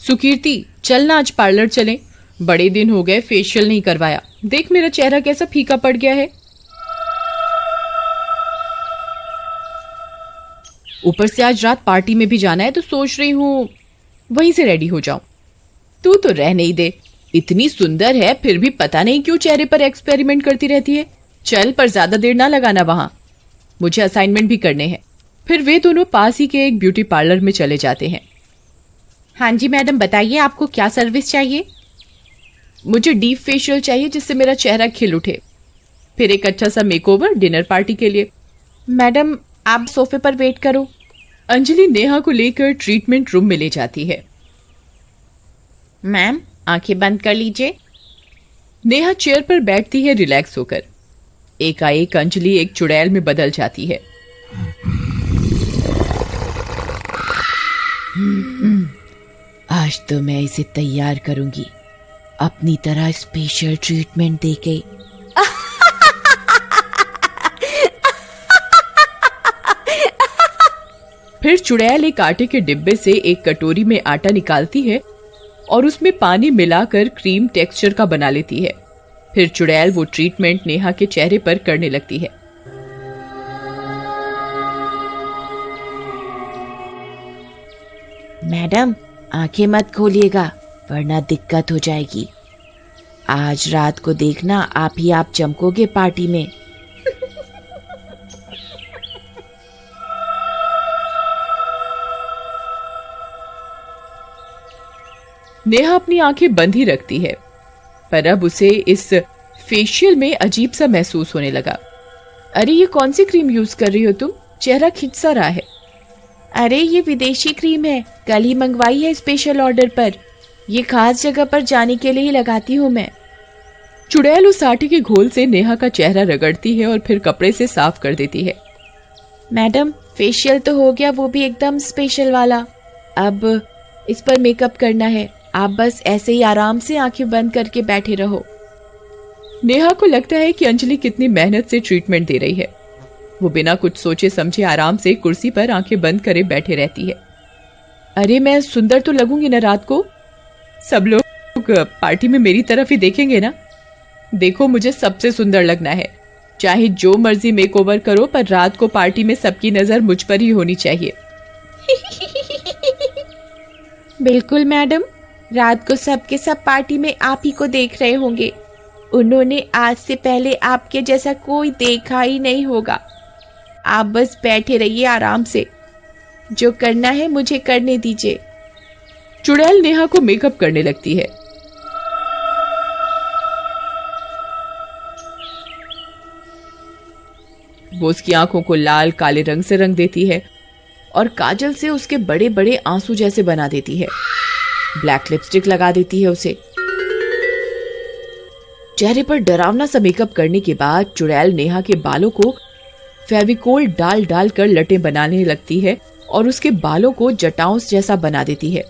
सुकीर्ति, चलना आज पार्लर चलें। बड़े दिन हो गए फेशियल नहीं करवाया। देख मेरा चेहरा कैसा फीका पड़ गया है। ऊपर से आज रात पार्टी में भी जाना है तो सोच रही हूँ वहीं से रेडी हो जाऊं। तू तो रह नहीं दे, इतनी सुंदर है फिर भी पता नहीं क्यों चेहरे पर एक्सपेरिमेंट करती रहती है। चल, पर ज्यादा देर ना लगाना वहां, मुझे असाइनमेंट भी करने हैं। फिर वे दोनों पास ही के एक ब्यूटी पार्लर में चले जाते हैं। हाँ जी मैडम, बताइए आपको क्या सर्विस चाहिए? मुझे डीप फेशियल चाहिए जिससे मेरा चेहरा खिल उठे, फिर एक अच्छा सा मेकओवर डिनर पार्टी के लिए। मैडम आप सोफे पर वेट करो। अंजलि नेहा को लेकर ट्रीटमेंट रूम में ले जाती है। मैम आंखें बंद कर लीजिए। नेहा चेयर पर बैठती है रिलैक्स होकर। एकाएक अंजलि एक चुड़ैल में बदल जाती है। आज तो मैं इसे तैयार करूंगी अपनी तरह स्पेशल ट्रीटमेंट देके। फिर चुड़ैल एक आटे के डिब्बे से एक कटोरी में आटा निकालती है और उसमें पानी मिलाकर क्रीम टेक्सचर का बना लेती है। फिर चुड़ैल वो ट्रीटमेंट नेहा के चेहरे पर करने लगती है। मैडम आंखें मत खोलिएगा वरना दिक्कत हो जाएगी। आज रात को देखना आप चमकोगे पार्टी में। नेहा अपनी आंखें बंद ही रखती है, पर अब उसे इस फेशियल में अजीब सा महसूस होने लगा। अरे ये कौन सी क्रीम यूज कर रही हो तुम? चेहरा खिंच सा रहा है। अरे ये विदेशी क्रीम है, कल ही मंगवाई है स्पेशल ऑर्डर पर। ये खास जगह पर जाने के लिए ही लगाती हूँ मैं। चुड़ैल उस आटे के घोल से नेहा का चेहरा रगड़ती है और फिर कपड़े से साफ कर देती है। मैडम फेशियल तो हो गया, वो भी एकदम स्पेशल वाला। अब इस पर मेकअप करना है, आप बस ऐसे ही आराम से आंखें बंद करके बैठे रहो। नेहा को लगता है कि अंजलि कितनी मेहनत से ट्रीटमेंट दे रही है। वो बिना कुछ सोचे समझे आराम से कुर्सी पर आंखें बंद करे बैठे रहती है। अरे मैं सुंदर तो लगूंगी ना रात को? सब लोग पार्टी में मेरी तरफ ही देखेंगे ना। देखो मुझे सबसे सुंदर लगना है, चाहे जो मर्जी मेकओवर करो, पर रात को पार्टी में सबकी नजर मुझ पर ही होनी चाहिए। बिल्कुल मैडम, रात को सबके सब पार्टी में आप ही को देख रहे होंगे। उन्होंने आज से पहले आपके जैसा कोई देखा ही नहीं होगा। आप बस बैठे रहिए आराम से, जो करना है मुझे करने दीजिए। चुड़ैल नेहा को मेकअप करने लगती है। वो उसकी आंखों को लाल काले रंग से रंग देती है और काजल से उसके बड़े बड़े आंसू जैसे बना देती है। ब्लैक लिपस्टिक लगा देती है उसे। चेहरे पर डरावना सा मेकअप करने के बाद चुड़ैल नेहा के बालों को फेविकोल डाल डाल कर लटें बनाने लगती है और उसके बालों को जटाओं जैसा बना देती है।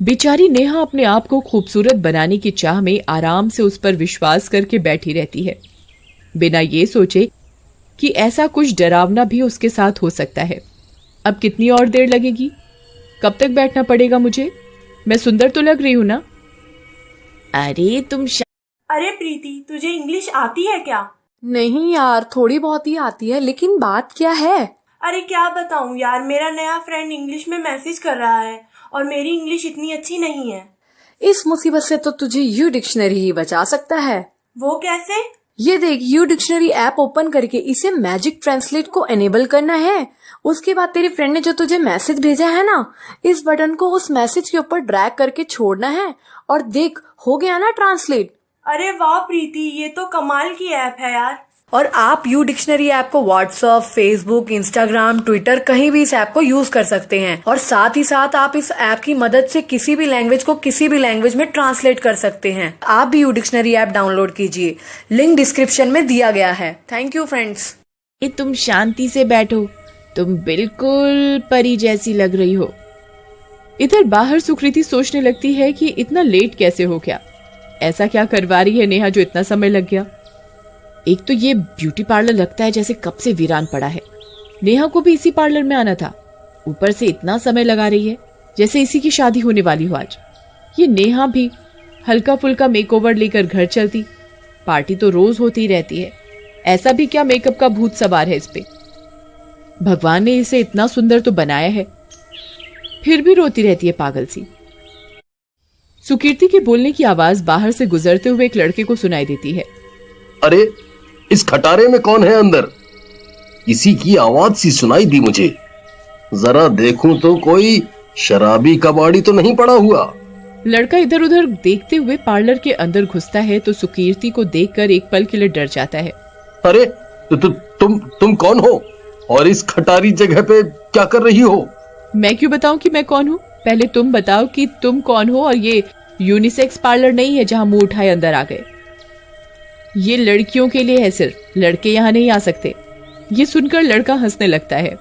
बेचारी नेहा अपने आप को खूबसूरत बनाने की चाह में आराम से उस पर विश्वास करके बैठी रहती है, बिना ये सोचे कि ऐसा कुछ डरावना भी उसके साथ हो सकता है। अब कितनी और देर लगेगी? कब तक बैठना पड़ेगा मुझे? मैं सुंदर तो लग रही हूं ना? अरे तुम अरे प्रीति, तुझे इंग्लिश आती है क्या? नहीं यार, थोड़ी बहुत ही आती है, लेकिन बात क्या है? अरे क्या बताऊं यार, मेरा नया फ्रेंड इंग्लिश में मैसेज कर रहा है और मेरी इंग्लिश इतनी अच्छी नहीं है। इस मुसीबत से तो तुझे यू डिक्शनरी ही बचा सकता है। वो कैसे? ये देख, यू डिक्शनरी ऐप ओपन करके इसे मैजिक ट्रांसलेट को एनेबल करना है। उसके बाद तेरी फ्रेंड ने जो तुझे मैसेज भेजा है ना, इस बटन को उस मैसेज के ऊपर ड्रैग करके छोड़ना है और देख, हो गया ना ट्रांसलेट। अरे वाह प्रीति, ये तो कमाल की ऐप है यार। और आप यू डिक्शनरी ऐप को व्हाट्सएप, फेसबुक, इंस्टाग्राम, ट्विटर कहीं भी इस ऐप को यूज कर सकते हैं। और साथ ही साथ आप इस ऐप की मदद से किसी भी लैंग्वेज को किसी भी लैंग्वेज में ट्रांसलेट कर सकते हैं। आप भी यू डिक्शनरी ऐप डाउनलोड कीजिए, लिंक डिस्क्रिप्शन में दिया गया है। Thank you friends. तुम शांति से बैठो, तुम बिल्कुल परी जैसी लग रही हो। इधर बाहर सुकृति सोचने लगती है कि इतना लेट कैसे हो गया, ऐसा क्या करवा रही है नेहा जो इतना समय लग गया। एक तो ये ब्यूटी पार्लर लगता है जैसे कब से वीरान पड़ा है। नेहा को भी इसी पार्लर में आना था, ऊपर से इतना समय लगा रही है जैसे इसी की शादी होने वाली हो आज। ये नेहा भी हल्का फुल्का मेकओवर लेकर घर चलती, पार्टी तो रोज होती रहती है, ऐसा भी क्या मेकअप का भूत सवार है इस पे। भगवान ने इसे इतना सुंदर तो बनाया है, फिर भी रोती रहती है पागल सी। सुकीर्ति के बोलने की आवाज बाहर से गुजरते हुए एक लड़के को सुनाई देती है। अरे इस खटारे में कौन है अंदर? किसी की आवाज सी सुनाई दी मुझे, जरा देखूं तो कोई शराबी कबाड़ी तो नहीं पड़ा हुआ। लड़का इधर उधर देखते हुए पार्लर के अंदर घुसता है तो सुकीर्ति को देखकर एक पल के लिए डर जाता है। अरे तुम कौन हो और इस खटारी जगह पे क्या कर रही हो? मैं क्यों बताऊं कि मैं कौन हूँ? पहले तुम बताओ कि तुम कौन हो, और ये यूनिसेक्स पार्लर नहीं है जहां मुंह उठाए अंदर आ गए। ये लड़कियों के लिए है, सिर्फ लड़के यहाँ नहीं आ सकते। ये सुनकर लड़का हंसने लगता है।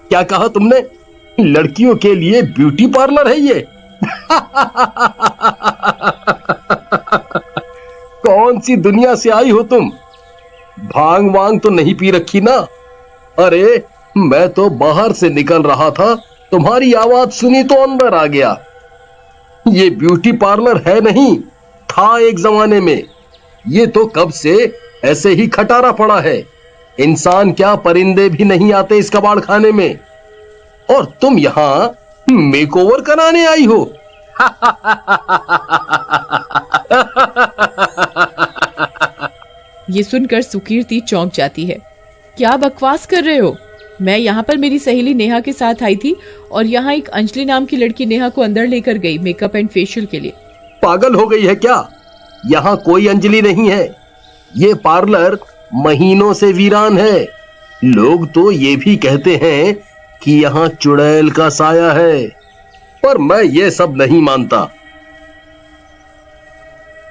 क्या कहा तुमने? लड़कियों के लिए ब्यूटी पार्लर है ये? कौन सी दुनिया से आई हो तुम? भांग वांग तो नहीं पी रखी ना? अरे मैं तो बाहर से निकल रहा था, तुम्हारी आवाज सुनी तो अंदर आ गया। ये ब्यूटी पार्लर है नहीं, था एक जमाने में। ये तो कब से ऐसे ही खटारा पड़ा है। इंसान क्या परिंदे भी नहीं आते इस कबाड़ खाने में, और तुम यहां मेकओवर कराने आई हो। ये सुनकर सुकीर्ति चौंक जाती है। क्या बकवास कर रहे हो? मैं यहाँ पर मेरी सहेली नेहा के साथ आई थी, और यहाँ एक अंजलि नाम की लड़की नेहा को अंदर लेकर गई मेकअप एंड फेशियल के लिए। पागल हो गई है क्या? यहाँ कोई अंजलि नहीं है। ये पार्लर महीनों से वीरान है। लोग तो ये भी कहते हैं कि यहाँ चुड़ैल का साया है, पर मैं ये सब नहीं मानता।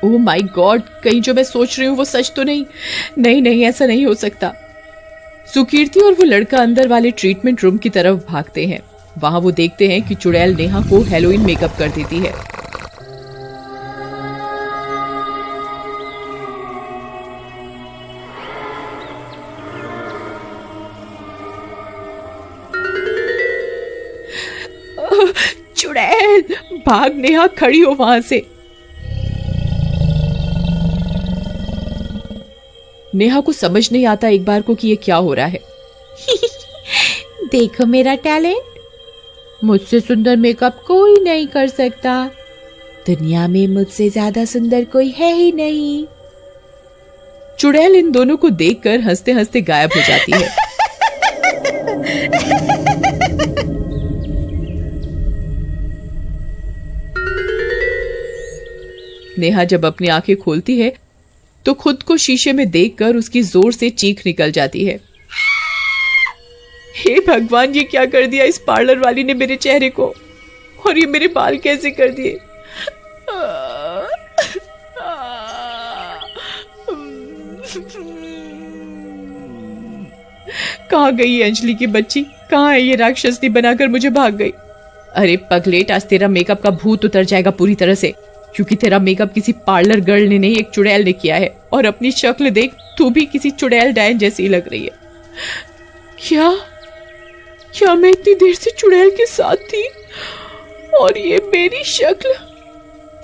ओह माय गॉड, कहीं जो मैं सोच रही हूँ वो सच तो नहीं? नहीं नहीं, ऐसा नहीं हो सकता। सुकीर्ति और वो लड़का अंदर वाले ट्रीटमेंट रूम की तरफ भागते हैं। वहां वो देखते हैं कि चुड़ैल नेहा को हेलोइन मेकअप कर देती है। चुड़ैल, भाग नेहा, खड़ी हो वहां से। नेहा को समझ नहीं आता एक बार को कि ये क्या हो रहा है। देखो मेरा टैलेंट, मुझसे सुंदर मेकअप कोई नहीं कर सकता। दुनिया में मुझसे ज्यादा सुंदर कोई है ही नहीं। चुड़ैल इन दोनों को देखकर हंसते हंसते गायब हो जाती है। नेहा जब अपनी आंखें खोलती है तो खुद को शीशे में देखकर उसकी जोर से चीख निकल जाती है। हे भगवान, ये क्या कर दिया इस पार्लर वाली ने मेरे चेहरे को, और ये मेरे बाल कैसे कर दिए। कहाँ गई ये अंजलि की बच्ची? कहाँ है ये राक्षसनी बनाकर मुझे भाग गई। अरे पगलेट, आज तेरा मेकअप का भूत उतर जाएगा पूरी तरह से, क्योंकि तेरा मेकअप किसी पार्लर गर्ल ने नहीं, एक चुड़ैल ने किया है। और अपनी शक्ल देख, तू भी किसी चुड़ैल डायन जैसी लग रही है। क्या मैं इतनी देर से चुड़ैल के साथ थी, और ये मेरी शक्ल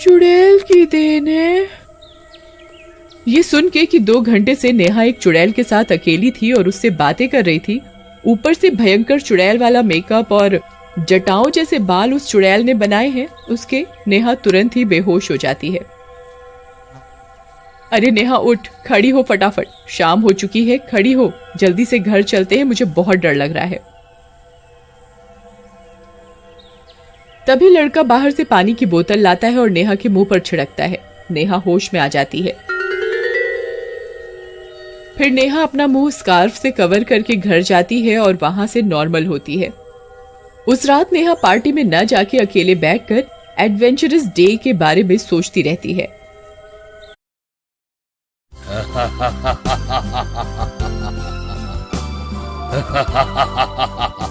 चुड़ैल की देन है? ये सुन के कि 2 घंटे से नेहा एक चुड़ैल के साथ अकेली थी और उससे बातें कर रही थी, ऊपर से भयंकर चुड़ैल वाला मेकअप और जटाओं जैसे बाल उस चुड़ैल ने बनाए हैं, उसके नेहा तुरंत ही बेहोश हो जाती है। अरे नेहा उठ, खड़ी हो फटाफट, शाम हो चुकी है, खड़ी हो, जल्दी से घर चलते हैं, मुझे बहुत डर लग रहा है। तभी लड़का बाहर से पानी की बोतल लाता है और नेहा के मुंह पर छिड़कता है। नेहा होश में आ जाती है। फिर नेहा अपना मुंह स्कार्फ से कवर करके घर जाती है और वहां से नॉर्मल होती है। उस रात नेहा पार्टी में न जाके अकेले बैठकर एडवेंचरस डे के बारे में सोचती रहती है।